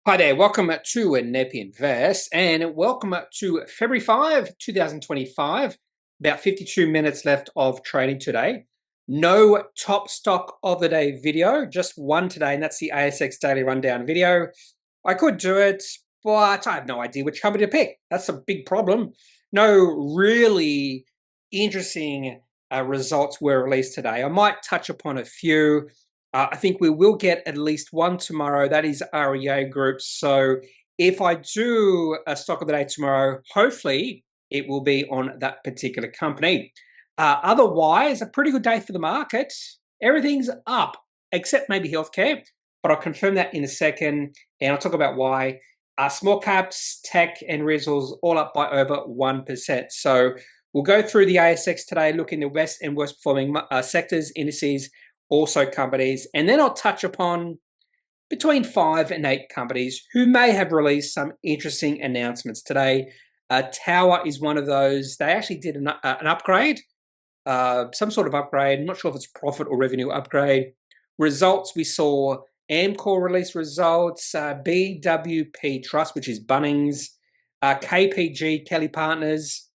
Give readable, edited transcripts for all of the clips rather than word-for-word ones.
Hi there, welcome to Kneppy Invest and welcome to February 5, 2025. About 52 minutes left of trading today. No top stock of the day video, just one today, and that's the ASX Daily Rundown video. I could do it, but I have no idea which company to pick. That's a big problem. No really interesting results were released today. I might touch upon a few. I think we will get at least one tomorrow. That is REA Group. So if I do a stock of the day tomorrow, hopefully it will be on that particular company. Otherwise, a pretty good day for the market. Everything's up, except maybe healthcare, but I'll confirm that in a second, and I'll talk about why. Small caps, tech, and results all up by over 1%. So we'll go through the ASX today, look in the best and worst performing sectors, indices, also companies, and then I'll touch upon between 5 and 8 companies who may have released some interesting announcements today. Tower is one of those. They actually did an upgrade, some sort of upgrade. I'm not sure if it's profit or revenue upgrade. Results, we saw Amcor release results, BWP Trust, which is Bunnings, KPG, Kelly Partners,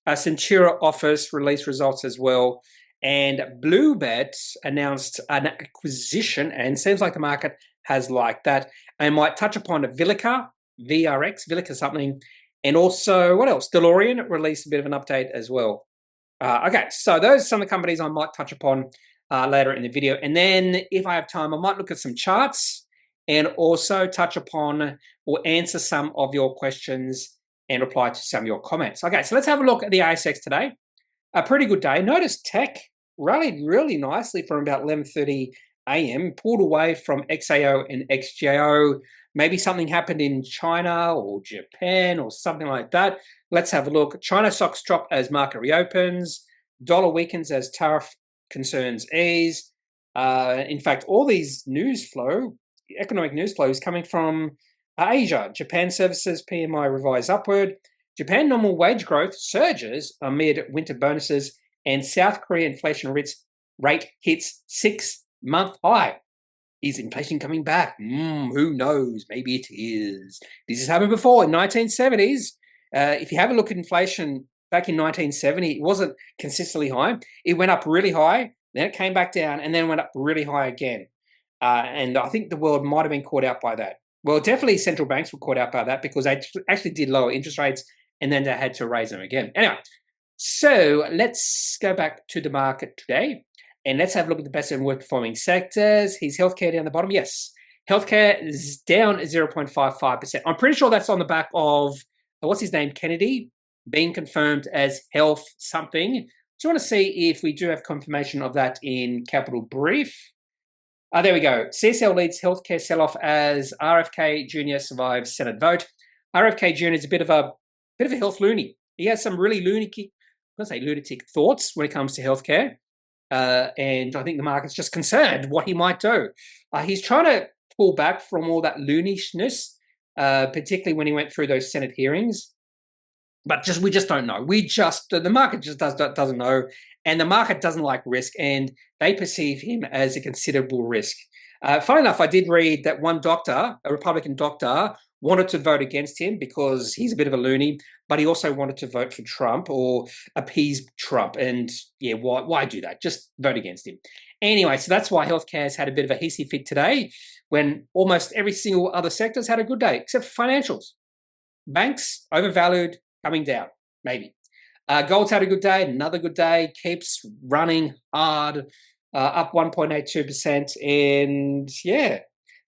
Cenutria Office release results as well. And Bluebet announced an acquisition, and seems like the market has liked that. I might touch upon Silica, Silica something, and also, what else? Delorean released a bit of an update as well. Okay, so those are some of the companies I might touch upon later in the video. And then if I have time, I might look at some charts and also touch upon or answer some of your questions and reply to some of your comments. Okay, so let's have a look at the ASX today. A pretty good day. Notice tech rallied really nicely from about 11:30 a.m., pulled away from XAO and XJO. Maybe something happened in China or Japan or something like that. Let's have a look. China stocks drop as market reopens. Dollar weakens as tariff concerns ease. In fact, all these economic news flow is coming from Asia. Japan services PMI revised upward. Japan normal wage growth surges amid winter bonuses, and South Korea inflation rate hits 6-month high. Is inflation coming back? Who knows? Maybe it is. This has happened before in 1970s. If you have a look at inflation back in 1970, it wasn't consistently high. It went up really high, then it came back down, and then went up really high again. And I think the world might have been caught out by that. Well, definitely central banks were caught out by that because they actually did lower interest rates and then they had to raise them again. Anyway, so let's go back to the market today and let's have a look at the best and worst performing sectors. Is healthcare down the bottom? Yes. Healthcare is down 0.55%. I'm pretty sure that's on the back of, what's his name, Kennedy, being confirmed as health something. Do you want to see if we do have confirmation of that in Capital Brief? There we go. CSL leads healthcare sell-off as RFK Jr. survives Senate vote. RFK Jr. is a bit of a health loony. He has some really lunatic thoughts when it comes to healthcare. And I think the market's just concerned what he might do. He's trying to pull back from all that loonishness, particularly when he went through those Senate hearings. But we just don't know. The market just doesn't know. And the market doesn't like risk, and they perceive him as a considerable risk. Funny enough, I did read that one doctor, a Republican doctor, wanted to vote against him because he's a bit of a loony, but he also wanted to vote for Trump or appease Trump. And yeah, why do that? Just vote against him. Anyway, so that's why healthcare has had a bit of a hissy fit today when almost every single other sector's had a good day, except for financials. Banks, overvalued, coming down, maybe. Gold's had a good day, another good day, keeps running hard, up 1.82%. And yeah,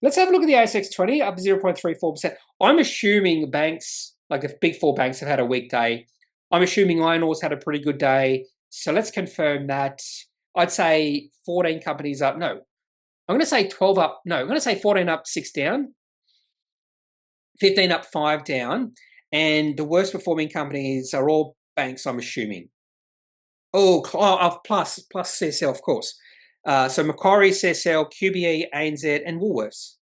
let's have a look at the ASX 20, up 0.34%. I'm assuming banks, like the big four banks, have had a weak day. I'm assuming iron ore's had a pretty good day. So let's confirm that. I'd say 14 companies up. No, I'm going to say 12 up. No, I'm going to say 14 up, 6 down, 15 up, 5 down. And the worst performing companies are all banks, I'm assuming. Plus CSL, of course. So Macquarie, CSL, QBE, ANZ, and Woolworths.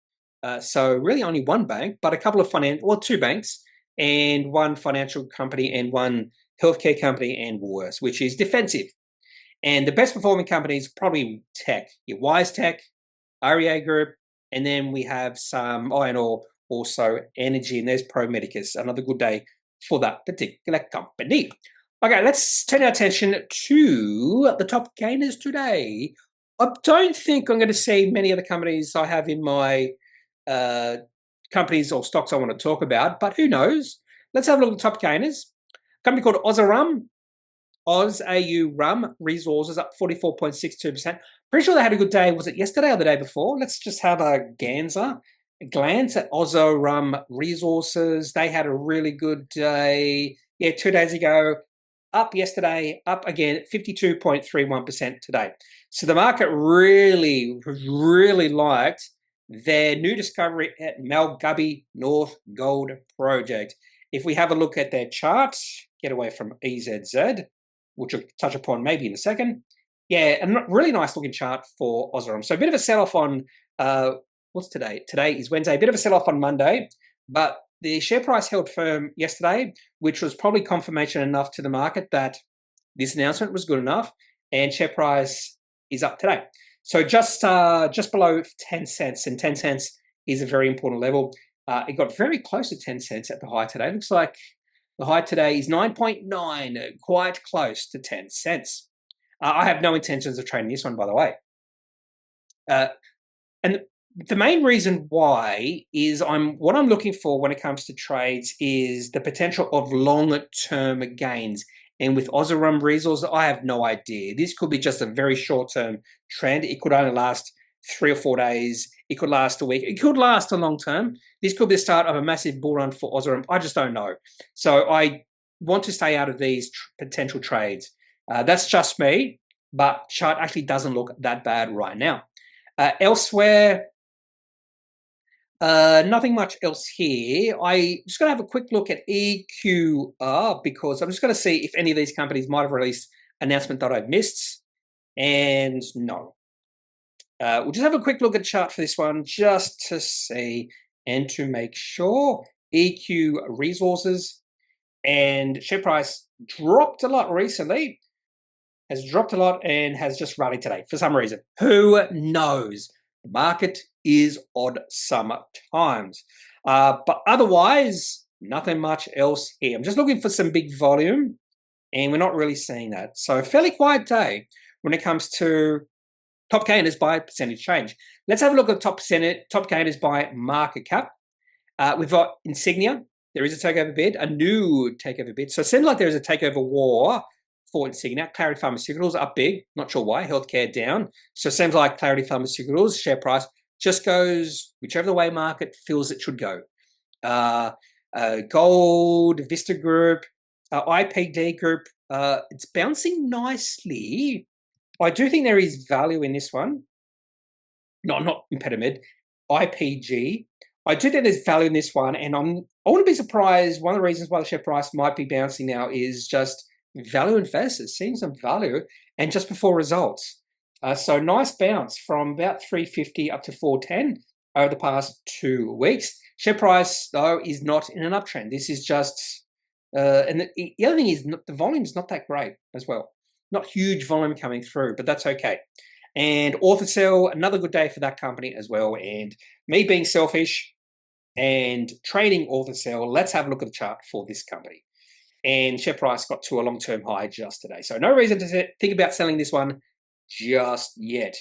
So really only one bank, but a couple of two banks, and one financial company and one healthcare company and Woolworths, which is defensive. And the best performing company is probably tech. Your Wise Tech, REA Group, and then we have some iron ore also energy. And there's Pro Medicus, another good day for that particular company. Okay, let's turn our attention to the top gainers today. I don't think I'm going to see many of the companies I have in my companies or stocks I want to talk about, but who knows? Let's have a look at the top gainers. A company called Ozarum. AU Rum Resources up 44.62%. Pretty sure they had a good day. Was it yesterday or the day before? Let's just have a glance at Rum Resources. They had a really good day. Yeah, 2 days ago. Up yesterday, up again, 52.31% today. So the market really liked their new discovery at Malgubby North Gold Project. If we have a look at their chart, get away from EZZ, which we'll touch upon maybe in a second. Yeah, a really nice looking chart for Ozarum. So a bit of a sell-off on, what's today? Today is Wednesday. A bit of a sell-off on Monday, but the share price held firm yesterday, which was probably confirmation enough to the market that this announcement was good enough, and share price is up today. So just below 10 cents, and 10 cents is a very important level. It got very close to 10 cents at the high today. It looks like the high today is 9.9, quite close to 10 cents. I have no intentions of trading this one, by the way. And the main reason why is what I'm looking for when it comes to trades is the potential of longer-term gains. And with Ozarum Resources, I have no idea. This could be just a very short-term trend. It could only last 3 or 4 days. It could last a week. It could last a long term. This could be the start of a massive bull run for Ozarum. I just don't know. So I want to stay out of these potential trades. That's just me, but chart actually doesn't look that bad right now. Elsewhere, nothing much else here. I just going to have a quick look at EQR because I'm just going to see if any of these companies might have released an announcement that I've missed. And no. We'll just have a quick look at the chart for this one just to see and to make sure. EQ Resources and share price dropped a lot recently, has dropped a lot and has just rallied today for some reason. Who knows? The market is odd sometimes. But otherwise, nothing much else here. I'm just looking for some big volume and we're not really seeing that. So a fairly quiet day when it comes to top gainers by percentage change. Let's have a look at top gainers by market cap. We've got Insignia. There is a takeover bid, a new takeover bid. So it seems like there is a takeover war for Insignia. Clarity Pharmaceuticals up big. Not sure why. Healthcare down. So it seems like Clarity Pharmaceuticals share price just goes whichever the way market feels it should go. Gold, Vista Group, IPD Group. It's bouncing nicely. I do think there is value in this one. No, not Impedimid. IPG. I do think there's value in this one, and I wouldn't be surprised. One of the reasons why the share price might be bouncing now is just value investors seeing some value, and just before results. So nice bounce from about 350 up to 410 over the past 2 weeks. Share price, though, is not in an uptrend. This is just, and the other thing is the volume is not that great as well. Not huge volume coming through, but that's okay. And Orthocell, another good day for that company as well. And me being selfish and trading Orthocell, let's have a look at the chart for this company. And share price got to a long-term high just today. So no reason to think about selling this one just yet.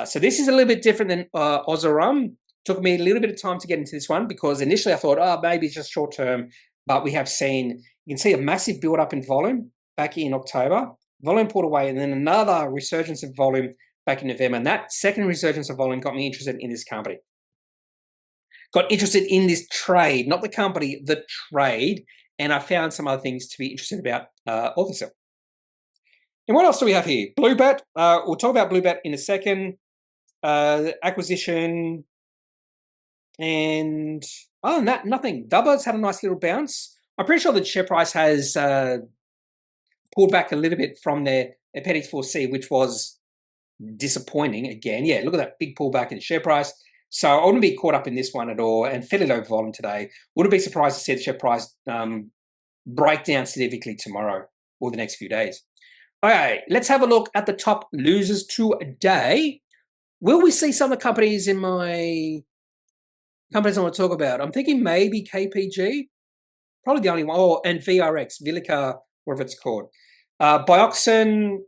So this is a little bit different than Ozarum. Took me a little bit of time to get into this one because initially I thought, oh, maybe it's just short-term. But we have seen, you can see a massive build-up in volume back in October. Volume pulled away, and then another resurgence of volume back in November. And that second resurgence of volume got me interested in this company. Got interested in this trade, not the company, the trade. And I found some other things to be interested about Orthocell. And what else do we have here? Bluebet. We'll talk about Bluebet in a second. Acquisition. And other than that, nothing. Dubber's had a nice little bounce. I'm pretty sure the share price has pulled back a little bit from their Appendix 4C, which was disappointing again. Yeah, look at that big pullback in the share price. So I wouldn't be caught up in this one at all, and fairly low volume today. Wouldn't be surprised to see the share price break down significantly tomorrow or the next few days. Okay, let's have a look at the top losers today. Will we see some of the companies in my companies I want to talk about. I'm thinking maybe KPG, probably the only one. Oh, and VRX, Silica, whatever it's called. Bioxin,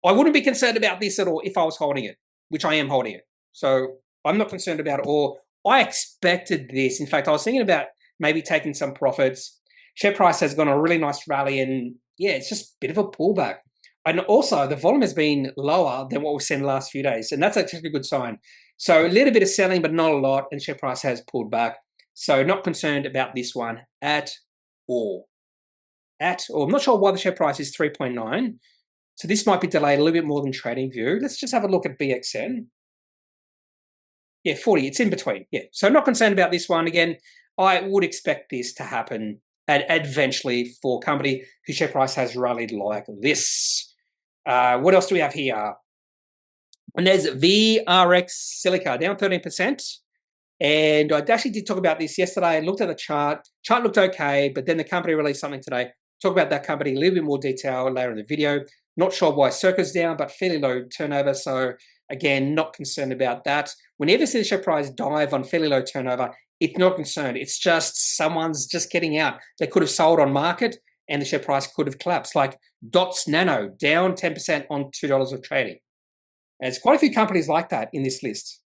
I wouldn't be concerned about this at all if I was holding it, which I am holding it. So I'm not concerned about it all. I expected this. In fact, I was thinking about maybe taking some profits. Share price has gone a really nice rally, and yeah, it's just a bit of a pullback. And also, the volume has been lower than what we've seen the last few days, and that's actually a good sign. So a little bit of selling, but not a lot, and share price has pulled back. So not concerned about this one at all. At all. I'm not sure why the share price is 3.9. So this might be delayed a little bit more than trading view. Let's just have a look at BXN. Yeah, 40, it's in between. Yeah, so not concerned about this one. Again, I would expect this to happen eventually for a company whose share price has rallied like this. What else do we have here? And there's VRX Silica, down 13%. And I actually did talk about this yesterday. I looked at the chart. Chart looked okay, but then the company released something today. Talk about that company in a little bit more detail later in the video. Not sure why Circa's down, but fairly low turnover. So again, not concerned about that. Whenever you see the share price dive on fairly low turnover, it's not concerned. It's just someone's just getting out. They could have sold on market and the share price could have collapsed. Like Dots Nano, down 10% on $2 of trading. And there's quite a few companies like that in this list.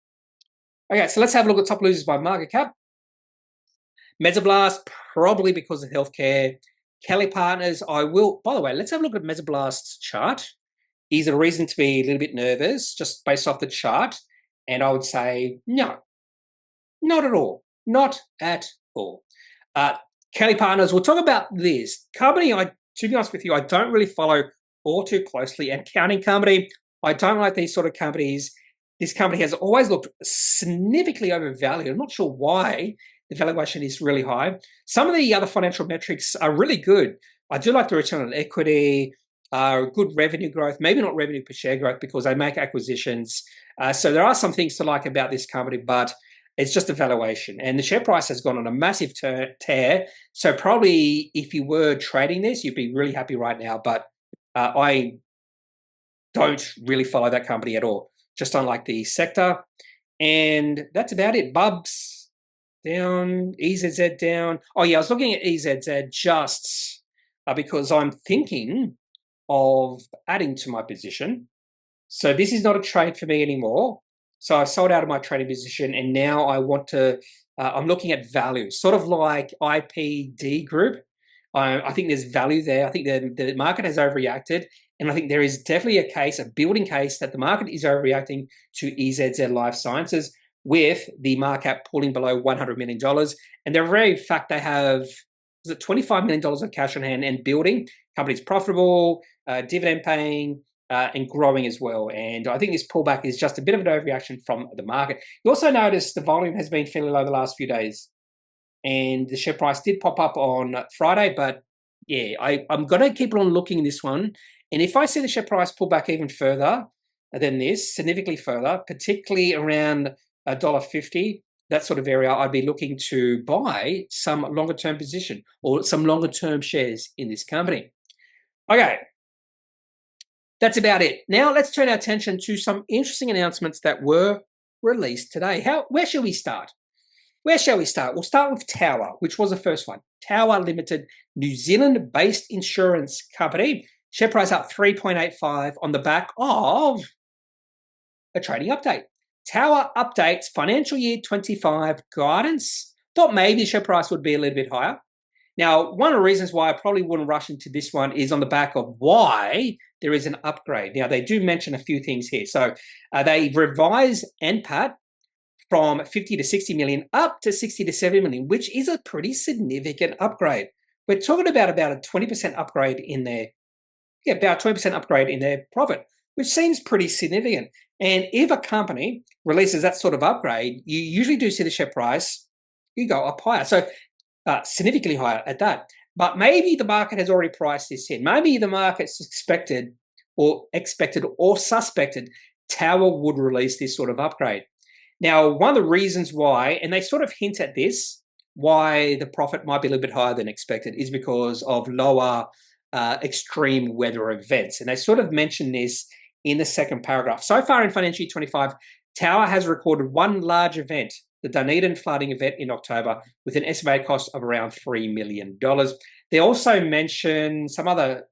Okay, so let's have a look at top losers by market cap. Mesoblast, probably because of healthcare. Kelly Partners, I will. By the way, let's have a look at Mesoblast's chart. Is there a reason to be a little bit nervous just based off the chart? And I would say no, not at all. Not at all. Kelly Partners, we'll talk about this company. To be honest with you, I don't really follow all too closely. And Accounting company, I don't like these sort of companies. This company has always looked significantly overvalued. I'm not sure why the valuation is really high. Some of the other financial metrics are really good. I do like the return on equity, good revenue growth, maybe not revenue per share growth because they make acquisitions. So there are some things to like about this company, but it's just a valuation. And the share price has gone on a massive tear. So probably if you were trading this, you'd be really happy right now. But I don't really follow that company at all. Just don't like the sector. And that's about it. Bubs down, EZZ down. Oh yeah, I was looking at EZZ just because I'm thinking of adding to my position. So this is not a trade for me anymore. So I sold out of my trading position and now I want to, I'm looking at value, sort of like IPD Group. I think there's value there. I think the market has overreacted. And I think there is definitely a case, a building case, that the market is overreacting to EZZ Life Sciences with the market cap pulling below $100 million. And the very fact they have, is it $25 million of cash on hand and building, company's profitable, dividend paying, and growing as well. And I think this pullback is just a bit of an overreaction from the market. You also notice the volume has been fairly low the last few days. And the share price did pop up on Friday, but yeah, I'm going to keep on looking this one. And if I see the share price pull back even further than this, significantly further, particularly around $1.50, that sort of area, I'd be looking to buy some longer-term position or some longer-term shares in this company. Okay, that's about it. Now let's turn our attention to some interesting announcements that were released today. Where shall we start? Where shall we start? We'll start with Tower, which was the first one. Tower Limited, New Zealand-based insurance company. Share price up 3.85 on the back of a trading update. Tower updates financial year 25 guidance. Thought maybe the share price would be a little bit higher. Now, one of the reasons why I probably wouldn't rush into this one is on the back of why there is an upgrade. Now, they do mention a few things here. So they revise NPAT from 50 to 60 million up to 60 to 70 million, which is a pretty significant upgrade. We're talking about a 20% upgrade in their, about 20% upgrade in their profit, which seems pretty significant. And if a company releases that sort of upgrade, you usually do see the share price, you go up higher. So significantly higher at that. But maybe the market has already priced this in. Maybe the market's expected or suspected Tower would release this sort of upgrade. Now, one of the reasons why, and they sort of hint at this, why the profit might be a little bit higher than expected is because of lower extreme weather events. And they sort of mention this in the second paragraph. So far in financial year 25, Tower has recorded one large event the Dunedin flooding event in October with an estimated cost of around $3 million. They also mention some other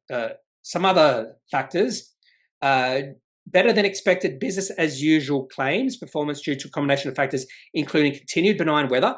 factors. Better than expected business as usual claims performance due to a combination of factors, including continued benign weather,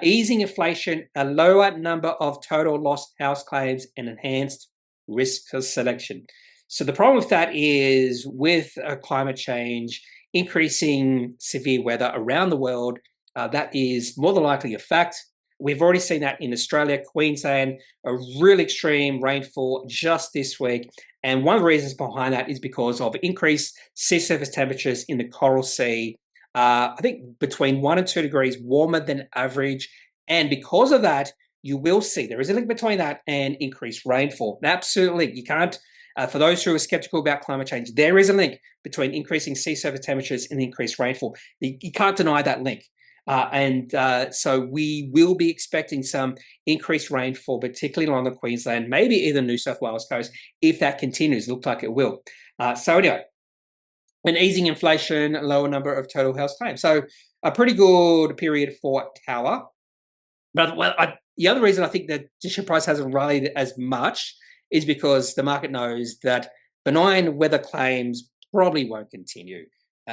easing inflation, a lower number of total lost house claims, and enhanced risk selection. So the problem with that is with climate change, increasing severe weather around the world, that is more than likely a fact. We've already seen that in Australia, Queensland, a really extreme rainfall just this week. And one of the reasons behind that is because of increased sea surface temperatures in the Coral Sea. I think between 1 and 2 degrees warmer than average. And because of that, you will see there is a link between that and increased rainfall. Absolutely. You can't, for those who are skeptical about climate change, there is a link between increasing sea surface temperatures and increased rainfall. You can't deny that link. So we will be expecting some increased rainfall, particularly along the Queensland, maybe even New South Wales coast, if that continues. It looks like it will. So anyway, an easing inflation, lower number of total house claims. So a pretty good period for Tower. But the other reason I think that the share price hasn't rallied as much is because the market knows that benign weather claims probably won't continue.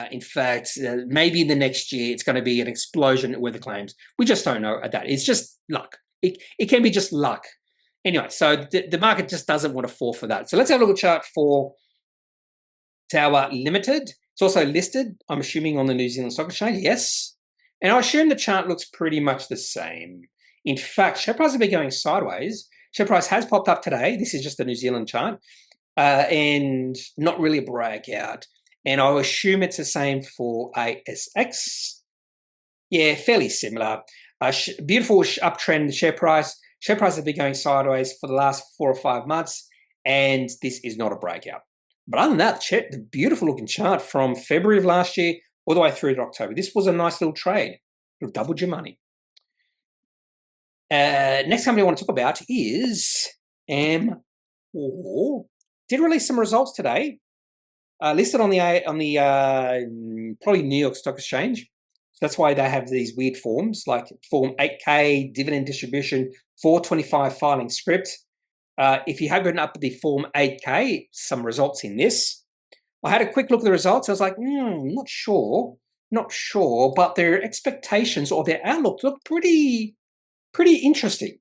In fact, maybe in the next year, it's going to be an explosion in weather claims. We just don't know at that. It's just luck. It can be just luck. Anyway, so the market just doesn't want to fall for that. So let's have a look at chart for Tower Limited. It's also listed, I'm assuming, on the New Zealand Stock Exchange. Yes. And I assume the chart looks pretty much the same. In fact, share price has been going sideways. Share price has popped up today. This is just the New Zealand chart. And not really a breakout. And I assume it's the same for ASX. Yeah, fairly similar. Beautiful uptrend share price. Share price has been going sideways for the last 4 or 5 months, and this is not a breakout. But other than that, the beautiful looking chart from February of last year all the way through to October. This was a nice little trade. It'll double your money. Next company I want to talk about is Amcor. Did release some results today. Listed on the probably New York Stock Exchange. So that's why they have these weird forms like Form 8K, dividend distribution, 425 filing script. If you open up the Form 8K, some results in this. I had a quick look at the results. I was like, not sure, but their expectations or their outlook look pretty interesting.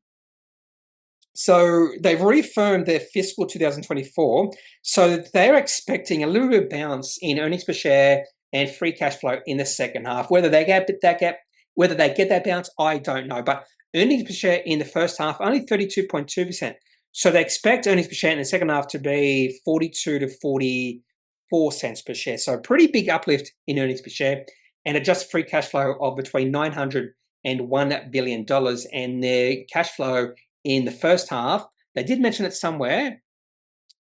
So they've reaffirmed their fiscal 2024. So they're expecting a little bit of bounce in earnings per share and free cash flow in the second half. Whether they get that bounce, I don't know. But earnings per share in the first half, only 32.2%. So they expect earnings per share in the second half to be 42 to 44 cents per share. So a pretty big uplift in earnings per share and adjusted free cash flow of between $900 and $1 billion. And their cash flow in the first half, they did mention it somewhere,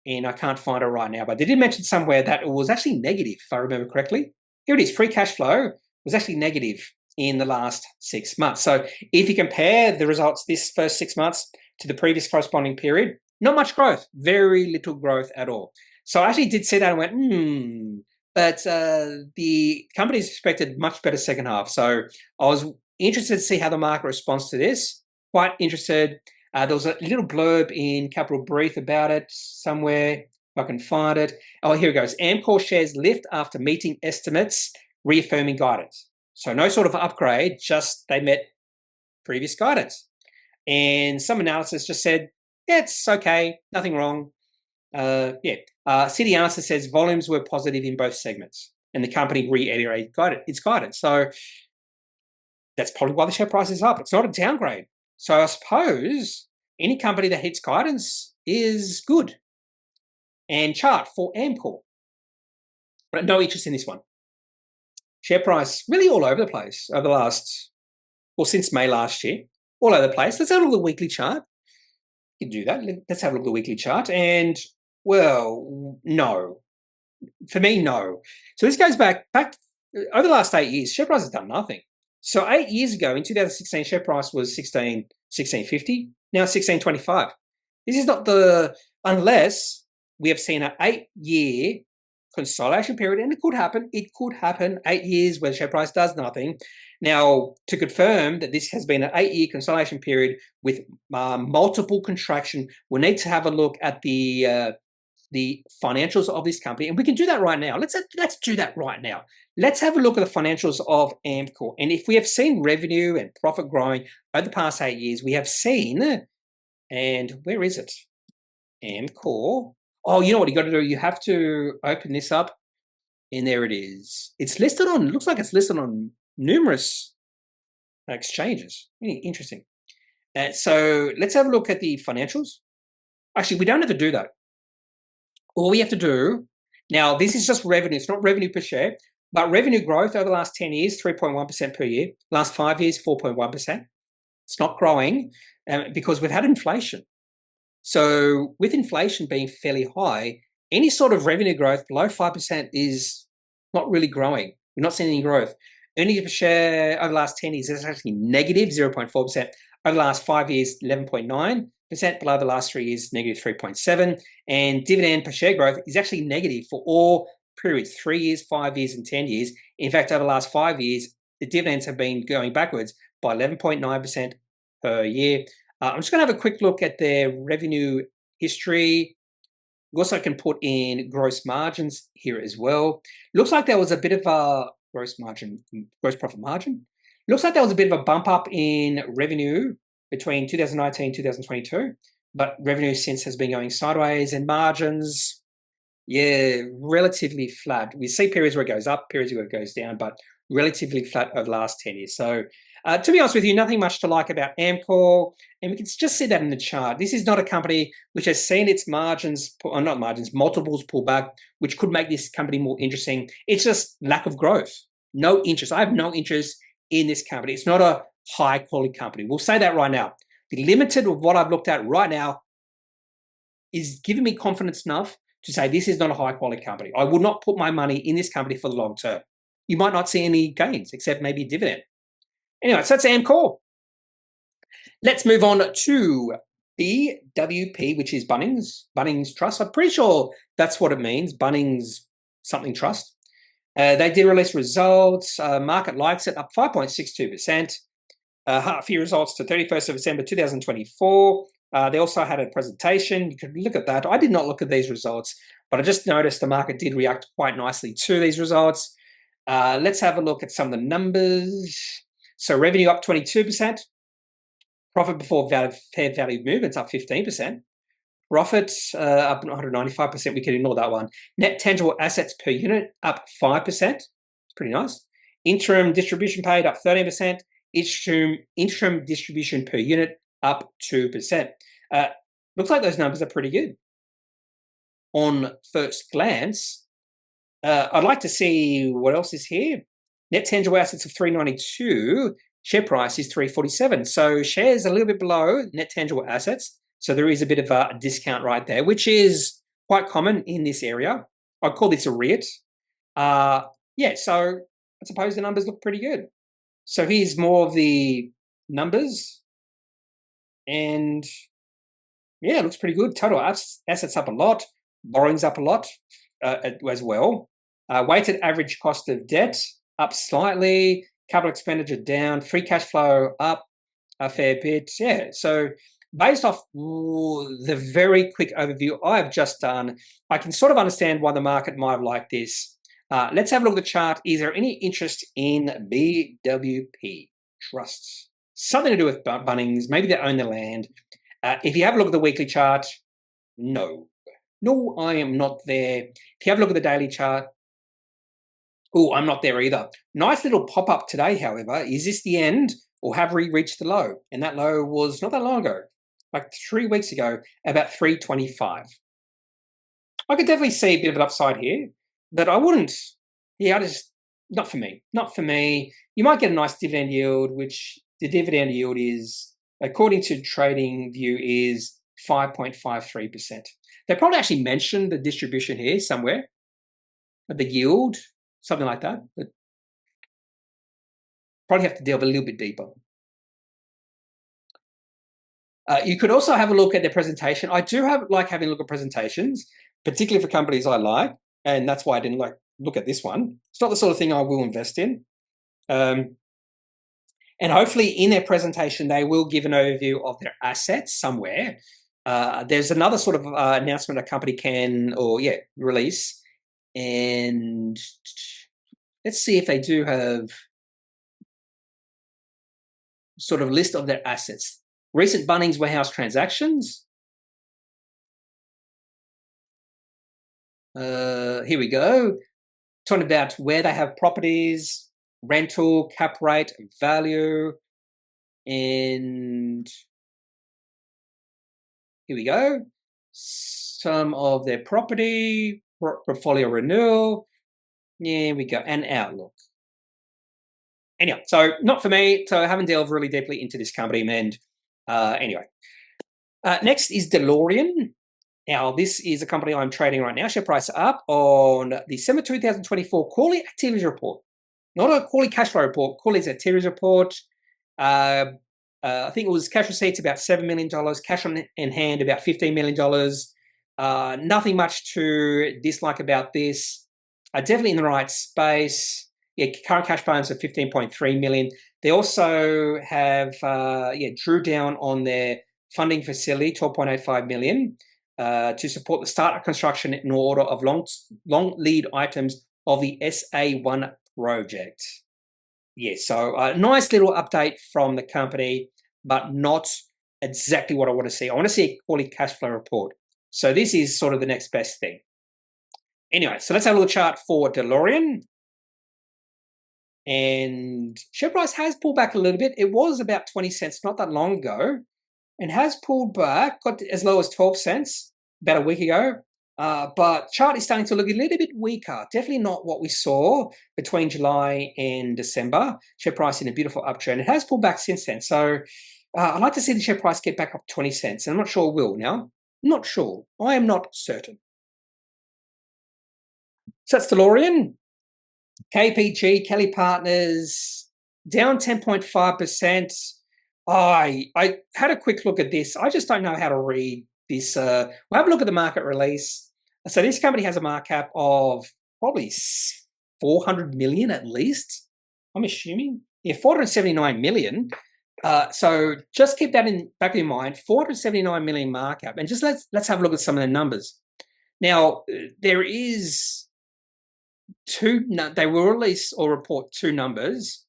and I can't find it right now, but they did mention somewhere that it was actually negative, if I remember correctly. Here it is, free cash flow was actually negative in the last 6 months. So if you compare the results this first 6 months to the previous corresponding period, not much growth, very little growth at all. So I actually did see that and went, but the company's expected much better second half. So I was interested to see how the market responds to this, quite interested. There was a little blurb in Capital Brief about it somewhere, if I can find it. Oh, here it goes. Amcor shares lift after meeting estimates, reaffirming guidance. So no sort of upgrade, just they met previous guidance. And some analysis just said, yeah, it's okay, nothing wrong. City analysis says volumes were positive in both segments, and the company reiterated its guidance. So that's probably why the share price is up. It's not a downgrade. So I suppose any company that hits guidance is good. And chart for Amcor. But no interest in this one. Share price really all over the place over the last, since May last year, all over the place. Let's have a look at the weekly chart. You can do that. Let's have a look at the weekly chart. And, well, no. For me, no. So this goes back over the last 8 years, share price has done nothing. So 8 years ago, in 2016, share price was $16.50. Now it's $16.25. This is not unless we have seen an 8-year consolidation period, and it could happen. It could happen 8 years where the share price does nothing. Now, to confirm that this has been an 8-year consolidation period with multiple contraction, we need to have a look at the financials of this company, and we can do that right now. Let's do that right now. Let's have a look at the financials of Amcor. And if we have seen revenue and profit growing over the past 8 years, we have seen, and where is it? Amcor. Oh, you know what you got to do? You have to open this up, and there it is. It's listed on, looks like it's listed on numerous exchanges. Really interesting. So let's have a look at the financials. Actually, we don't have to do that. All we have to do, now this is just revenue, it's not revenue per share, but revenue growth over the last 10 years, 3.1% per year. Last 5 years, 4.1%. It's not growing because we've had inflation. So with inflation being fairly high, any sort of revenue growth below 5% is not really growing. We're not seeing any growth. Earnings per share over the last 10 years is actually negative 0.4%. Over the last 5 years, 11.9%. Below the last 3 years, negative 3.7%. And dividend per share growth is actually negative for all periods, 3 years, 5 years, and 10 years. In fact, over the last 5 years, the dividends have been going backwards by 11.9% per year. I'm just going to have a quick look at their revenue history. We also can put in gross margins here as well. Looks like there was a bit of a gross profit margin. Looks like there was a bit of a bump up in revenue between 2019 and 2022, but revenue since has been going sideways, and margins, yeah, relatively flat. We see periods where it goes up, periods where it goes down, but relatively flat over the last 10 years. So to be honest with you, nothing much to like about Amcor, and we can just see that in the chart. This is not a company which has seen its multiples pull back, which could make this company more interesting. It's just lack of growth, no interest. I have no interest in this company. It's not a high quality company. We'll say that right now. The limited of what I've looked at right now is giving me confidence enough to say this is not a high quality company. I would not put my money in this company for the long term. You might not see any gains except maybe a dividend. Anyway, so that's Amcor. Let's move on to BWP, which is Bunnings Trust. I'm pretty sure that's what it means, Bunnings something trust. They did release results. Market likes it, up 5.62%. Half-year results to 31st of December 2024. They also had a presentation. You could look at that. I did not look at these results, but I just noticed the market did react quite nicely to these results. Let's have a look at some of the numbers. So revenue up 22%. Profit before fair value movements up 15%. Profit up 195%. We can ignore that one. Net tangible assets per unit up 5%. It's pretty nice. Interim distribution paid up 13%. Interim distribution per unit up 2%. Looks like those numbers are pretty good. On first glance, I'd like to see what else is here. Net tangible assets of 392. Share price is 347. So shares a little bit below net tangible assets. So there is a bit of a discount right there, which is quite common in this area. I'd call this a Reit. Yeah, so I suppose the numbers look pretty good. So here's more of the numbers. And yeah, it looks pretty good. Total assets up a lot. Borrowings up a lot as well. Weighted average cost of debt up slightly. Capital expenditure down. Free cash flow up a fair bit. Yeah, so based off the very quick overview I've just done, I can sort of understand why the market might have liked this. Let's have a look at the chart. Is there any interest in BWP Trusts? Something to do with Bunnings. Maybe they own the land. If you have a look at the weekly chart, no. No, I am not there. If you have a look at the daily chart, oh, I'm not there either. Nice little pop-up today, however. Is this the end, or have we reached the low? And that low was not that long ago, like 3 weeks ago, about 325. I could definitely see a bit of an upside here, but I wouldn't. Yeah, not for me. Not for me. You might get a nice dividend yield, which the dividend yield is, according to TradingView, is 5.53%. They probably actually mentioned the distribution here somewhere, the yield, something like that, but probably have to delve a little bit deeper. You could also have a look at their presentation. I do like having a look at presentations, particularly for companies I like, and that's why I didn't look at this one. It's not the sort of thing I will invest in. And hopefully in their presentation, they will give an overview of their assets somewhere. There's another sort of announcement a company can, release. And let's see if they do have sort of list of their assets. Recent Bunnings warehouse transactions. Here we go. Talking about where they have properties, rental, cap rate, value, and here we go. Some of their property, portfolio renewal. Here we go, and outlook. Anyway, so not for me. So I haven't delved really deeply into this company. And anyway, next is Delorean. Now, this is a company I'm trading right now. Share price up on December 2024 quarterly activities report. Not a quarterly cash flow report, quarterly activities report. I think it was cash receipts about $7 million, cash on in hand about $15 million. Nothing much to dislike about this. Definitely in the right space. Yeah, current cash balance of 15.3 million. They also have drew down on their funding facility, 12.85 million, to support the start of construction in order of long lead items of the SA1 project. Yeah, so a nice little update from the company, but not exactly what I want to see. I want to see a quarterly cash flow report. So this is sort of the next best thing. Anyway, so let's have a little chart for Delorean. And share price has pulled back a little bit. It was about 20 cents not that long ago and has pulled back, got as low as 12 cents about a week ago. But chart is starting to look a little bit weaker. Definitely not what we saw between July and December. Share price in a beautiful uptrend. It has pulled back since then. So I'd like to see the share price get back up 20 cents. And I'm not sure it will now. Not sure. I am not certain. So that's Delorean. KPG, Kelly Partners, down 10.5%. I had a quick look at this. I just don't know how to read this. We'll have a look at the market release. So this company has a market cap of probably 400 million at least, I'm assuming. Yeah, 479 million. So just keep that in back of your mind, 479 million market cap. And just let's have a look at some of the numbers. Now, there is they will release or report two numbers.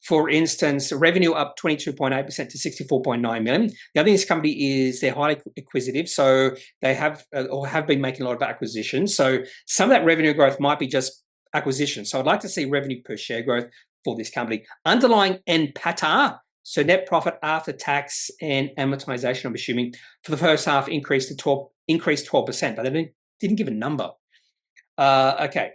For instance, revenue up 22.8% to 64.9 million. The other thing, this company is they're highly acquisitive, so they have or have been making a lot of acquisitions. So some of that revenue growth might be just acquisition. So I'd like to see revenue per share growth for this company. Underlying NPATA, so net profit after tax and amortization, I'm assuming, for the first half increased 12%, but they didn't give a number. Okay.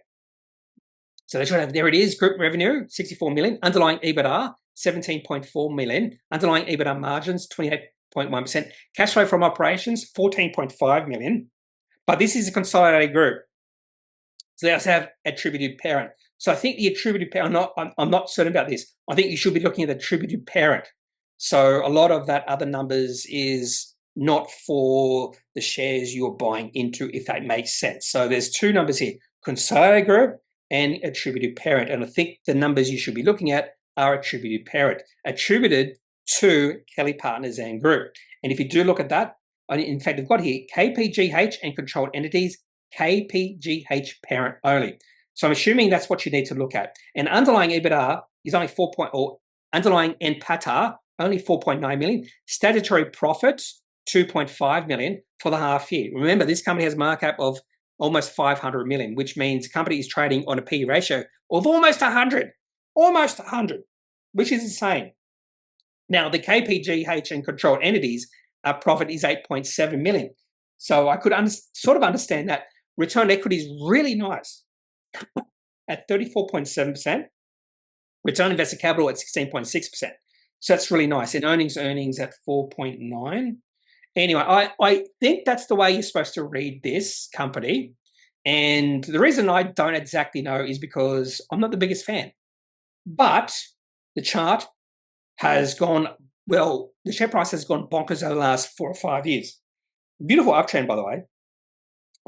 So they should have, there it is, group revenue, 64 million, underlying EBITDA, 17.4 million, underlying EBITDA margins, 28.1%, cash flow from operations, 14.5 million. But this is a consolidated group. So they also have attributed parent. So I think the attributed parent, I'm not certain about this. I think you should be looking at the attributed parent. So a lot of that other numbers is not for the shares you're buying into, if that makes sense. So there's two numbers here, consolidated group and attributed parent. And I think the numbers you should be looking at are attributed parent, attributed to Kelly Partners and Group. And if you do look at that, in fact, I've got here KPGH and controlled entities, KPGH parent only. So I'm assuming that's what you need to look at. And underlying EBITDA is only underlying NPATA, only 4.9 million. Statutory profit, 2.5 million for the half year. Remember, this company has a market cap of almost 500 million, which means the company is trading on a P/E ratio of almost 100, which is insane. Now, the KPGH and controlled entities, profit is 8.7 million. So I could sort of understand that. Return on equity is really nice at 34.7%. Return on invested capital at 16.6%. So that's really nice. And earnings at 4.9. Anyway, I think that's the way you're supposed to read this company. And the reason I don't exactly know is because I'm not the biggest fan. But the chart has gone, well, the share price has gone bonkers over the last 4 or 5 years. Beautiful uptrend, by the way.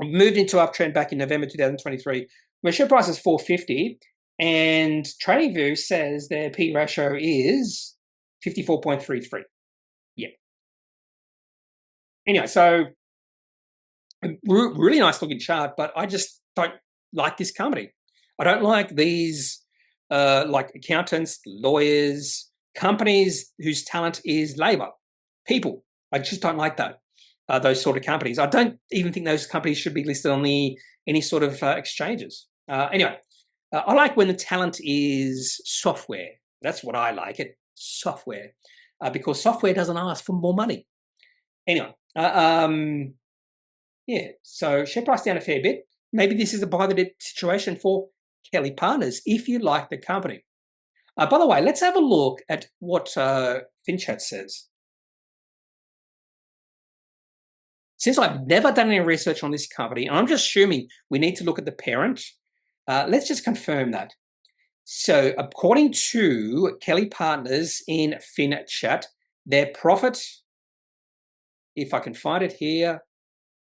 I moved into uptrend back in November 2023, where share price is 450, And TradingView says their P ratio is 54.33. Yeah. Anyway, so really nice looking chart, but I just don't like this company. I don't like these like accountants, lawyers, companies whose talent is labor, people. I just don't like that. Those sort of companies. I don't even think those companies should be listed on any sort of exchanges. Anyway, I like when the talent is software. That's what I like it, software, because software doesn't ask for more money. Anyway, yeah, so share price down a fair bit. Maybe this is a buy the dip situation for Kelly Partners if you like the company. By the way, let's have a look at what FinChat says. Since I've never done any research on this company, and I'm just assuming we need to look at the parent, let's just confirm that. So according to Kelly Partners in FinChat, their profit, if I can find it here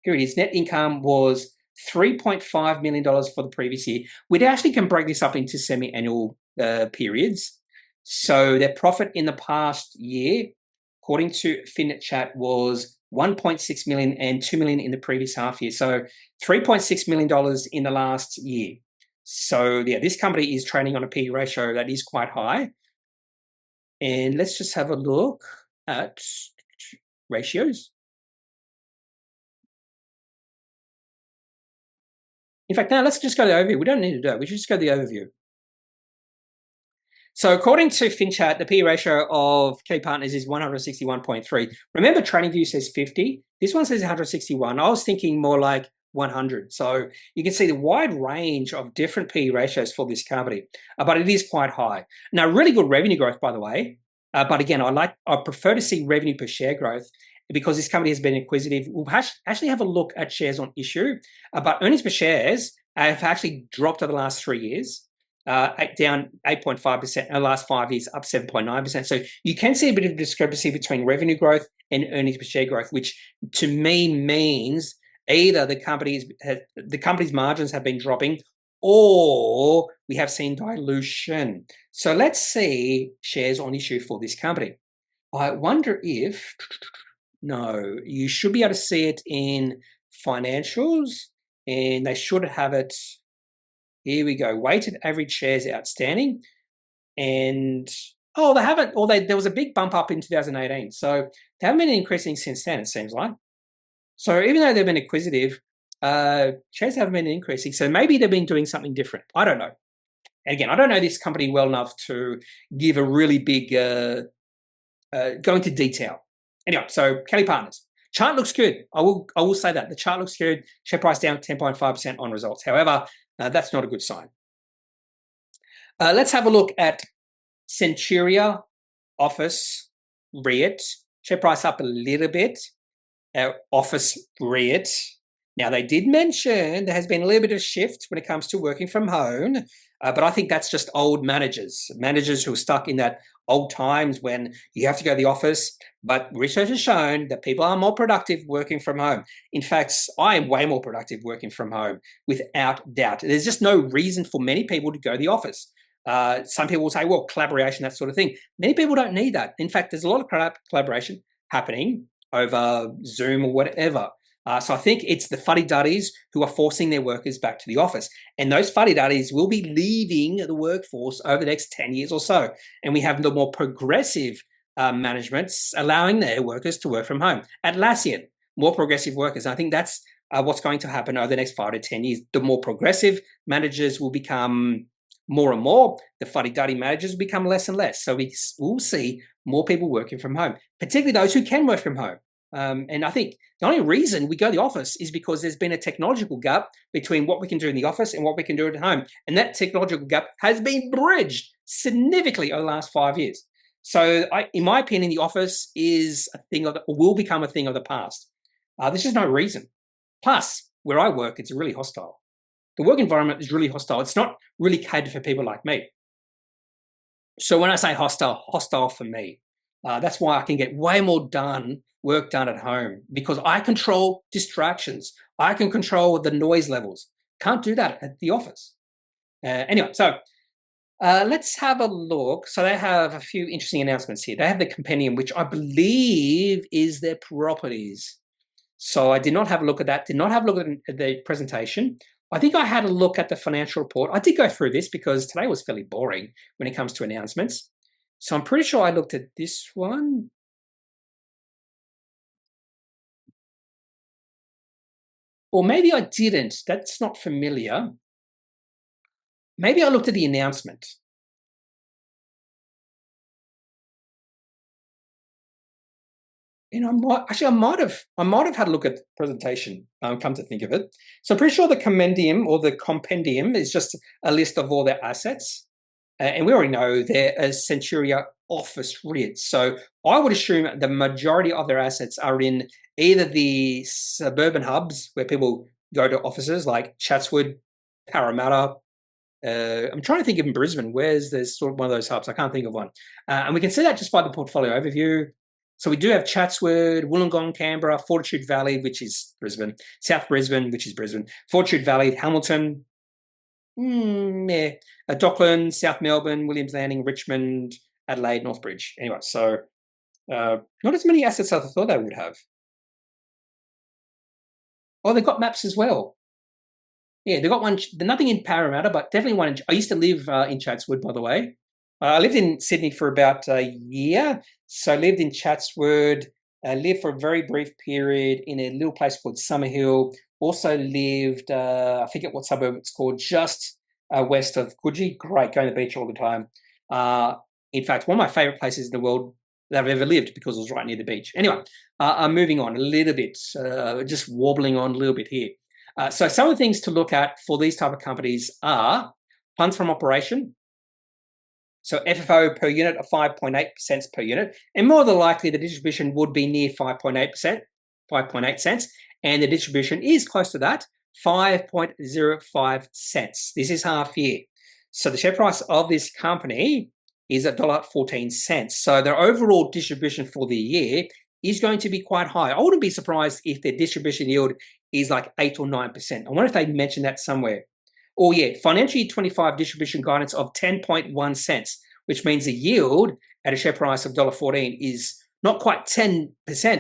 it is, net income was $3.5 million for the previous year. We actually can break this up into semi-annual periods. So their profit in the past year, according to FinChat, was $1.6 million and $2 million in the previous half year. So $3.6 million in the last year. So yeah, this company is trading on a P/E ratio that is quite high. And let's just have a look at ratios. In fact, now let's just go to the overview. We don't need to do it. We should just go to the overview. So according to FinChat, the P/E ratio of Key Partners is 161.3. Remember, TradingView says 50. This one says 161. I was thinking more like 100. So you can see the wide range of different P/E ratios for this company, but it is quite high. Now, really good revenue growth, by the way. But again, I prefer to see revenue per share growth because this company has been acquisitive. We'll actually have a look at shares on issue, but earnings per shares have actually dropped over the last 3 years, down 8.5%, in the last 5 years, up 7.9%. So you can see a bit of a discrepancy between revenue growth and earnings per share growth, which to me means either the company's margins have been dropping or we have seen dilution. So let's see shares on issue for this company. I wonder if... No, you should be able to see it in financials, and they should have it. Here we go. Weighted average shares outstanding, and they haven't. Or there was a big bump up in 2018, so they haven't been increasing since then. It seems like. So even though they've been acquisitive, shares haven't been increasing. So maybe they've been doing something different. I don't know. And again, I don't know this company well enough to give a really big go into detail. Anyway, so Kelly Partners. Chart looks good. I will say that. The chart looks good. Share price down 10.5% on results. However, that's not a good sign. Let's have a look at Cenutria, Office, Reit. Share price up a little bit. Office, Reit. Now, they did mention there has been a little bit of shift when it comes to working from home, but I think that's just old managers who are stuck in that old times when you have to go to the office. But research has shown that people are more productive working from home. In fact, I am way more productive working from home, without doubt. There's just no reason for many people to go to the office. Some people will say, well, collaboration, that sort of thing. Many people don't need that. In fact, there's a lot of collaboration happening over Zoom or whatever. So I think it's the fuddy-duddies who are forcing their workers back to the office. And those fuddy-duddies will be leaving the workforce over the next 10 years or so. And we have the more progressive managements allowing their workers to work from home. Atlassian, more progressive workers. And I think that's what's going to happen over the next 5 to 10 years. The more progressive managers will become more and more. The fuddy-duddy managers will become less and less. So we will see more people working from home, particularly those who can work from home. And I think the only reason we go to the office is because there's been a technological gap between what we can do in the office and what we can do at home. And that technological gap has been bridged significantly over the last 5 years. So in my opinion, the office is a thing or will become a thing of the past. There's just no reason. Plus, where I work, it's really hostile. The work environment is really hostile. It's not really catered for people like me. So when I say hostile for me, that's why I can get way more work done at home, because I control distractions. I can control the noise levels. Can't do that at the office. Anyway, so Let's have a look. So they have a few interesting announcements here. They have the compendium, which I believe is their properties. So I did not have a look at that, did not have a look at the presentation. I think I had a look at the financial report. I did go through this because today was fairly boring when it comes to announcements. So I'm pretty sure I looked at this one. Or maybe I didn't. That's not familiar. Maybe I looked at the announcement. I might have had a look at the presentation. Come to think of it, so I'm pretty sure the compendium is just a list of all their assets, and we already know they're a Cenutria office REIT. So I would assume the majority of their assets are in either the suburban hubs where people go to offices like Chatswood, Parramatta. I'm trying to think of in Brisbane. Where's there's sort of one of those hubs? I can't think of one, and we can see that just by the portfolio overview. So we do have Chatswood, Wollongong, Canberra, Fortitude Valley, which is Brisbane, South Brisbane, which is Brisbane, Fortitude Valley, Hamilton, Dockland, South Melbourne, Williams Landing, Richmond, Adelaide, Northbridge. Anyway, so not as many assets as I thought they would have. Oh, they've got maps as well. Yeah, they've got one. Nothing in Parramatta, but definitely one. I used to live in Chatswood, by the way. I lived in Sydney for about a year, so I lived in Chatswood. I lived for a very brief period in a little place called Summerhill. Also lived, I forget what suburb it's called, just west of Coogee. Great, going to the beach all the time. In fact, one of my favourite places in the world that I've ever lived because it was right near the beach. Anyway, I'm moving on a little bit, just wobbling on a little bit here. So some of the things to look at for these type of companies are funds from operation. So FFO per unit of 5.8 cents per unit, and more than likely the distribution would be near 5.8%, 5.8 cents, and the distribution is close to that, 5.05 cents. This is half year. So the share price of this company is $1.14. So their overall distribution for the year is going to be quite high. I wouldn't be surprised if their distribution yield is like 8 or 9%. I wonder if they mentioned that somewhere. Or yeah, financial year 25 distribution guidance of 10.1 cents, which means the yield at a share price of $1.14 is not quite 10%,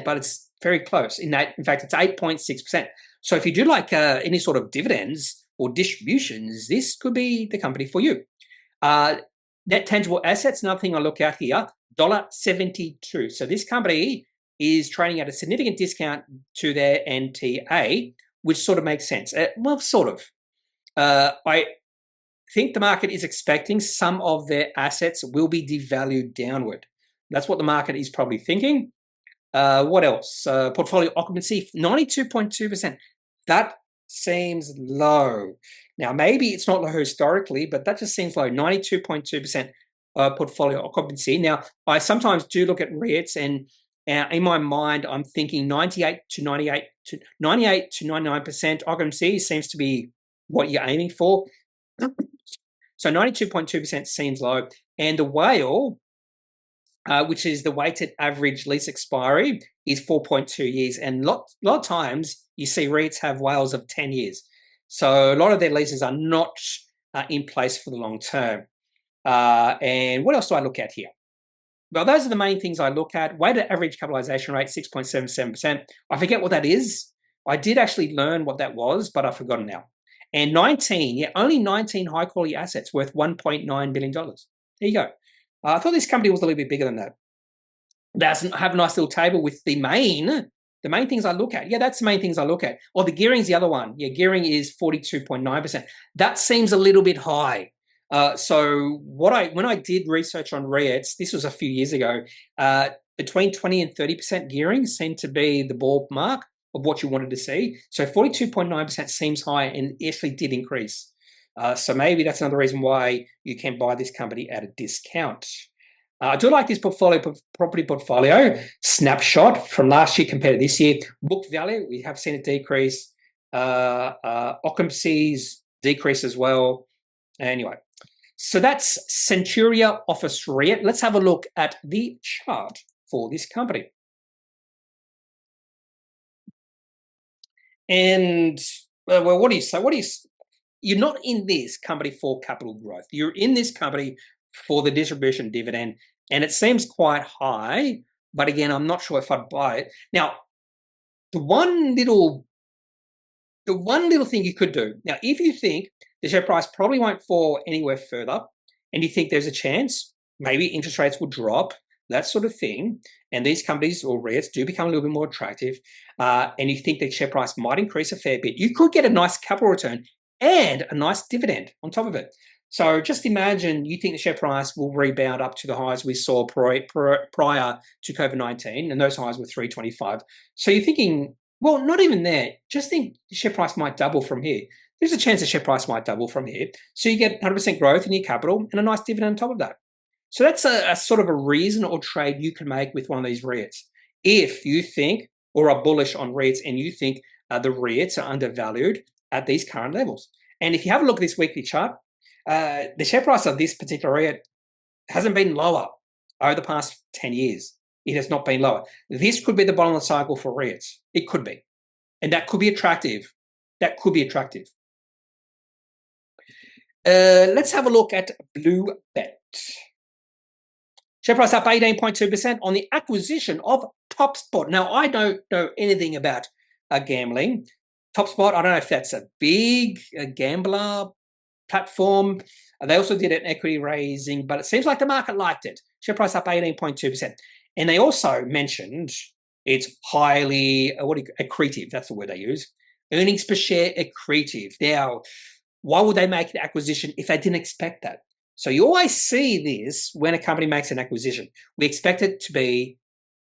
but it's very close. In fact, it's 8.6%. So if you do like any sort of dividends or distributions, this could be the company for you. Net tangible assets, another thing I look at here, $1.72. So this company is trading at a significant discount to their NTA, which sort of makes sense. Well, sort of. I think the market is expecting some of their assets will be devalued downward. That's what the market is probably thinking. What else? Portfolio occupancy, 92.2%. That seems low. Now, maybe it's not low historically, but that just seems low, 92.2% portfolio occupancy. Now, I sometimes do look at REITs, and in my mind, I'm thinking 98 to 99% occupancy seems to be what you're aiming for. So 92.2% seems low. And the WALE, which is the weighted average lease expiry, is 4.2 years. And a lot of times you see REITs have WALEs of 10 years. So a lot of their leases are not in place for the long term. And what else do I look at here? Well, those are the main things I look at. Weighted average capitalization rate, 6.77%. I forget what that is. I did actually learn what that was, but I've forgotten now. And only 19 high-quality assets worth $1.9 billion. There you go. I thought this company was a little bit bigger than that. They have a nice little table with the main things I look at. Yeah, that's the main things I look at. Or the gearing's the other one. Yeah, gearing is 42.9%. That seems a little bit high. So when I did research on REITs, this was a few years ago, between 20 and 30% gearing seemed to be the ballpark of what you wanted to see. So 42.9% seems high and actually did increase. So maybe that's another reason why you can buy this company at a discount. I do like this property portfolio snapshot from last year compared to this year. Book value, we have seen it decrease. Occupancies decrease as well. Anyway, so that's Cenutria Office REIT. Let's have a look at the chart for this company. And well, what do you say? you're not in this company for capital growth. You're in this company for the distribution dividend, and it seems quite high, but again, I'm not sure if I'd buy it. Now, the one little thing you could do, now, if you think the share price probably won't fall anywhere further, and you think there's a chance maybe interest rates will drop, that sort of thing, and these companies or REITs do become a little bit more attractive, and you think the share price might increase a fair bit, you could get a nice capital return and a nice dividend on top of it. So just imagine you think the share price will rebound up to the highs we saw prior to COVID-19, and those highs were 325. So you're thinking, well, not even there. Just think the share price might double from here. There's a chance the share price might double from here. So you get 100% growth in your capital and a nice dividend on top of that. So that's a sort of a reasonable trade you can make with one of these REITs. If you think or are bullish on REITs and you think the REITs are undervalued at these current levels. And if you have a look at this weekly chart, the share price of this particular REIT hasn't been lower over the past 10 years. It has not been lower. This could be the bottom of the cycle for REITs. It could be. And that could be attractive. That could be attractive. Let's have a look at Bluebet. Share price up 18.2% on the acquisition of TopSpot. Now, I don't know anything about gambling. TopSpot, I don't know if that's a big gambler platform. They also did an equity raising, but it seems like the market liked it. Share price up 18.2%. And they also mentioned it's highly accretive. That's the word they use. Earnings per share accretive. Now, why would they make an acquisition if they didn't expect that? So you always see this when a company makes an acquisition. We expect it to be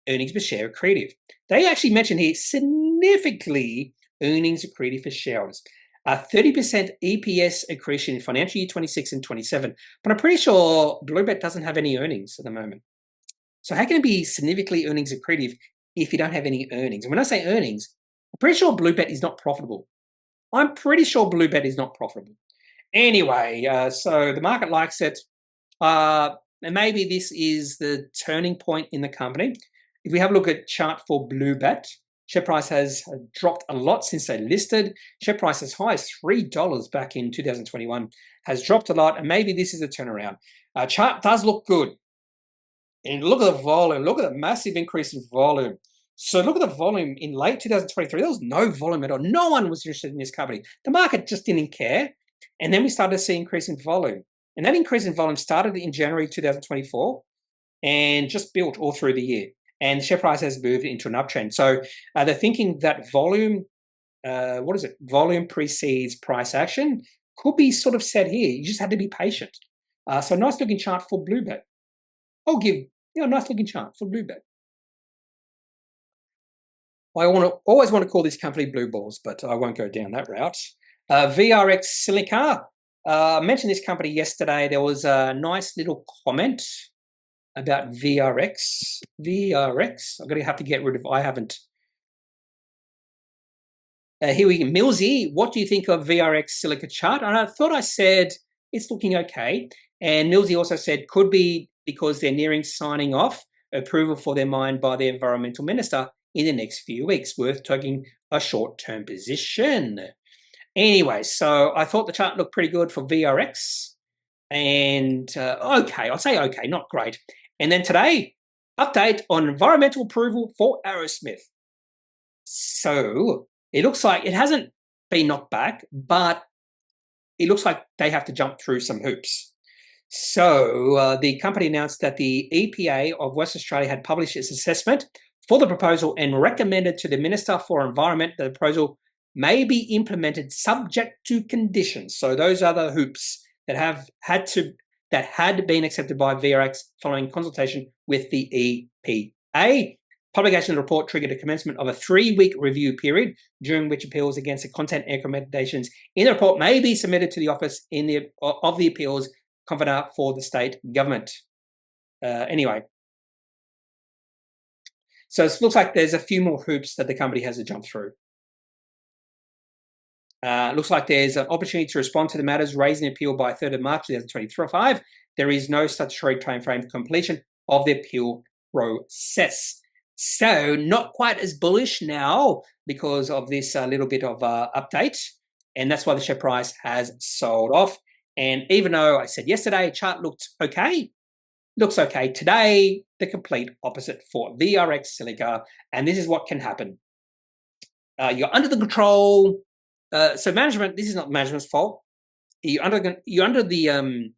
earnings per share accretive. They actually mentioned here significantly earnings accretive for shareholders. 30% EPS accretion in financial year 26 and 27. But I'm pretty sure Bluebet doesn't have any earnings at the moment. So how can it be significantly earnings accretive if you don't have any earnings? And when I say earnings, I'm pretty sure Bluebet is not profitable. I'm pretty sure Bluebet is not profitable. Anyway, so the market likes it. And maybe this is the turning point in the company. If we have a look at chart for Bluebet, share price has dropped a lot since they listed. Share price as high as $3 back in 2021 has dropped a lot, and maybe this is a turnaround. Chart does look good. And look at the volume. Look at the massive increase in volume. So look at the volume in late 2023. There was no volume at all. No one was interested in this company. The market just didn't care. And then we started to see increase in volume. And that increase in volume started in January 2024 and just built all through the year. And the share price has moved into an uptrend. So they're thinking that volume, volume precedes price action, could be sort of set here. You just had to be patient. So nice looking chart for Bluebet. I'll give a nice looking chart for Bluebet. I always want to call this company Blue Balls, but I won't go down that route. VRX Silica. I mentioned this company yesterday. There was a nice little comment about VRX. VRX. I'm going to have to get rid of. I haven't. Here we go. Millsy, what do you think of VRX Silica chart? And I thought I said it's looking okay. And Millsy also said could be because they're nearing signing off approval for their mine by the Environmental Minister in the next few weeks, worth taking a short-term position. Anyway, so I thought the chart looked pretty good for VRX. And okay, I'll say okay, not great. And then today, update on environmental approval for Aerosmith. So it looks like it hasn't been knocked back, but it looks like they have to jump through some hoops. So the company announced that the EPA of Western Australia had published its assessment for the proposal and recommended to the Minister for Environment that the proposal may be implemented subject to conditions. So those are the hoops that had been accepted by VRX following consultation with the EPA. Publication of the report triggered a commencement of a 3-week review period, during which appeals against the content and recommendations in the report may be submitted to the Office of the Appeals Convener for the state government. Anyway, so it looks like there's a few more hoops that the company has to jump through. Looks like there's an opportunity to respond to the matters raised in appeal by 3rd of March 2025. There is no statutory timeframe for completion of the appeal process. So not quite as bullish now because of this little bit of update. and that's why the share price has sold off. And even though I said yesterday chart looked okay, looks okay today, the complete opposite for VRX Silica, and this is what can happen. You're under the control. So management, this is not management's fault. You're under the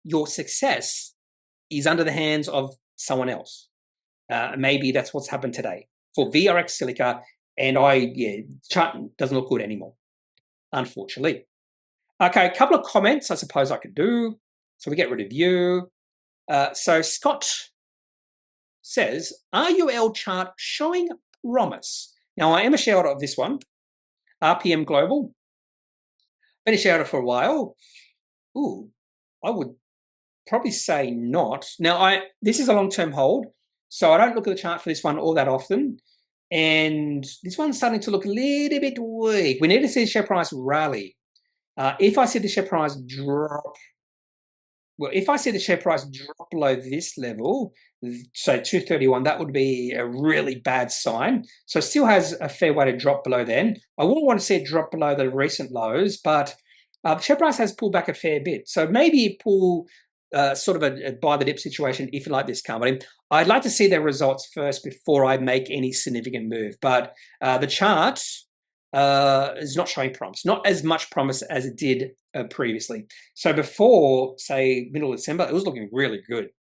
your success is under the hands of someone else. Maybe that's what's happened today for VRX Silica, and chart doesn't look good anymore, unfortunately. Okay, a couple of comments I suppose I could do. So we get rid of you. So Scott says, RUL chart showing promise. Now, I am a shareholder of this one, RPM Global. Been a shareholder for a while. Ooh, I would probably say not. Now, this is a long-term hold, so I don't look at the chart for this one all that often. And this one's starting to look a little bit weak. We need to see the share price rally. If I see the share price drop, below this level, so 231, that would be a really bad sign. So it still has a fair way to drop below then. I wouldn't want to see it drop below the recent lows, but the share price has pulled back a fair bit. So maybe pull sort of a buy the dip situation if you like this company. I'd like to see their results first before I make any significant move. But the chart is not showing promise, not as much promise as it did previously. So before, say, middle of December, it was looking really good.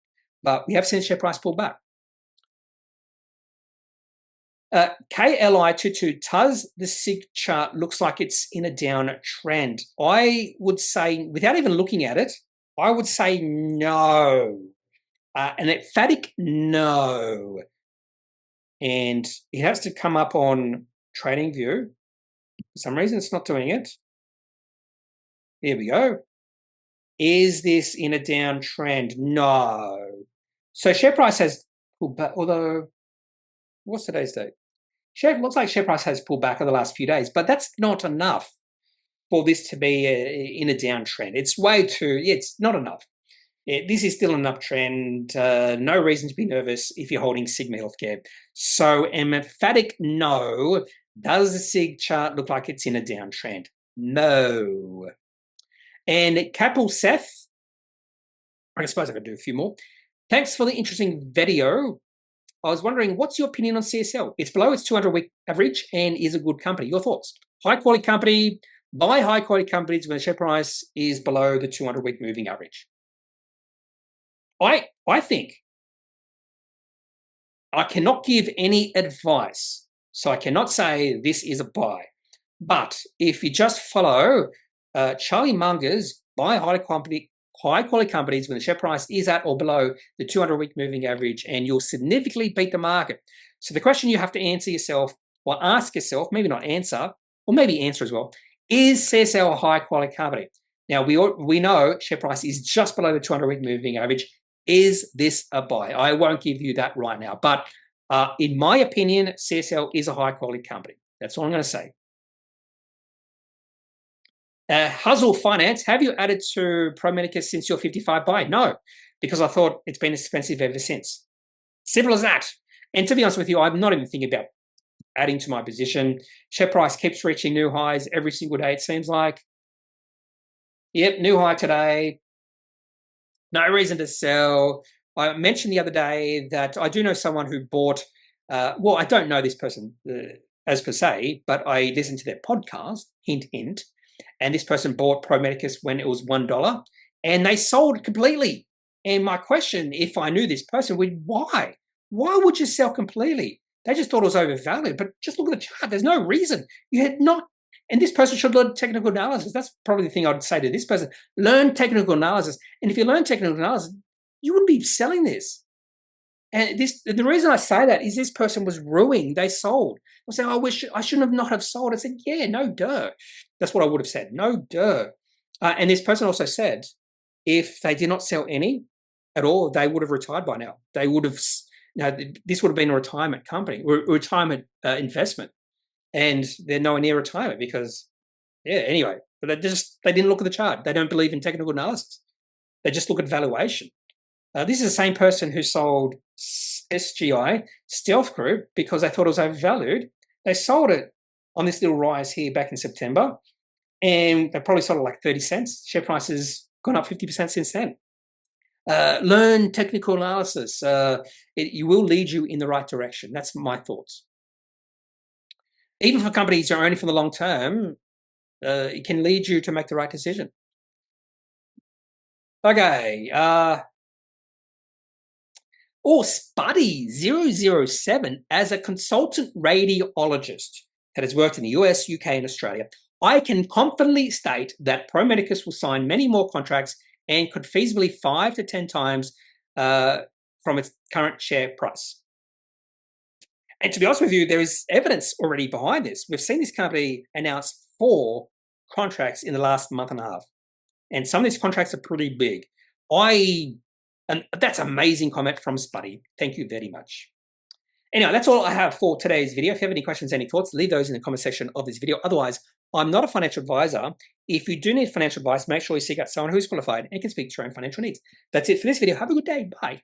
But we have seen share price pull back. KLI22 TUS, the SIG chart looks like it's in a downtrend. I would say, without even looking at it, I would say no. An emphatic no. And it has to come up on TradingView. For some reason, it's not doing it. Here we go. Is this in a downtrend? No. So share price has pulled back, although, what's today's date? Looks like share price has pulled back in the last few days, but that's not enough for this to be in a downtrend. It's way too, it's not enough. This is still an uptrend. No reason to be nervous if you're holding Sigma Healthcare. So an emphatic no. Does the SIG chart look like it's in a downtrend? No. And Capel Seth, I suppose I could do a few more. Thanks for the interesting video. I was wondering, what's your opinion on CSL? It's below its 200-week average and is a good company. Your thoughts? High-quality company, buy high-quality companies when the share price is below the 200-week moving average. I think I cannot give any advice, so I cannot say this is a buy. But if you just follow Charlie Munger's buy high-quality companies when the share price is at or below the 200-week moving average, and you'll significantly beat the market. So the question you have to answer yourself, or ask yourself, maybe not answer, or maybe answer as well, is CSL a high-quality company? Now, we know share price is just below the 200-week moving average. Is this a buy? I won't give you that right now. But in my opinion, CSL is a high-quality company. That's all I'm going to say. Hustle Finance, have you added to Pro Medicus since your 55 buy? No, because I thought it's been expensive ever since. Simple as that. And to be honest with you, I'm not even thinking about adding to my position. Share price keeps reaching new highs every single day, it seems like. Yep, new high today. No reason to sell. I mentioned the other day that I do know someone who bought, well, I don't know this person as per se, but I listened to their podcast, hint, hint, and this person bought Pro Medicus when it was $1, and they sold completely. And my question, if I knew this person, would why? Why would you sell completely? They just thought it was overvalued, but just look at the chart. There's no reason. You had not, and this person should learn technical analysis. That's probably the thing I'd say to this person. Learn technical analysis. And if you learn technical analysis, you wouldn't be selling this. And the reason I say that is this person was ruining. They sold. I say, I wish I shouldn't have not have sold. I said, yeah, no duh. That's what I would have said. No duh. And this person also said, if they did not sell any at all, they would have retired by now. They would have, this would have been a retirement company, or retirement investment. And they're nowhere near retirement because, yeah, anyway. But they didn't look at the chart. They don't believe in technical analysis. They just look at valuation. This is the same person who sold SGI, Stealth Group, because they thought it was overvalued. They sold it on this little rise here back in September. And they probably sold it like 30 cents. Share price has gone up 50% since then. Learn technical analysis. It will lead you in the right direction. That's my thoughts. Even for companies that are only for the long term, it can lead you to make the right decision. Okay. Spuddy 007 as a consultant radiologist that has worked in the US, UK, and Australia. I can confidently state that Pro Medicus will sign many more contracts and could feasibly 5 to 10 times from its current share price. And to be honest with you, there is evidence already behind this. We've seen this company announce 4 contracts in the last month and a half. And some of these contracts are pretty big. And that's amazing comment from Spuddy. Thank you very much. Anyway, that's all I have for today's video. If you have any questions, any thoughts, leave those in the comment section of this video. Otherwise, I'm not a financial advisor. If you do need financial advice, make sure you seek out someone who's qualified and can speak to your own financial needs. That's it for this video. Have a good day. Bye.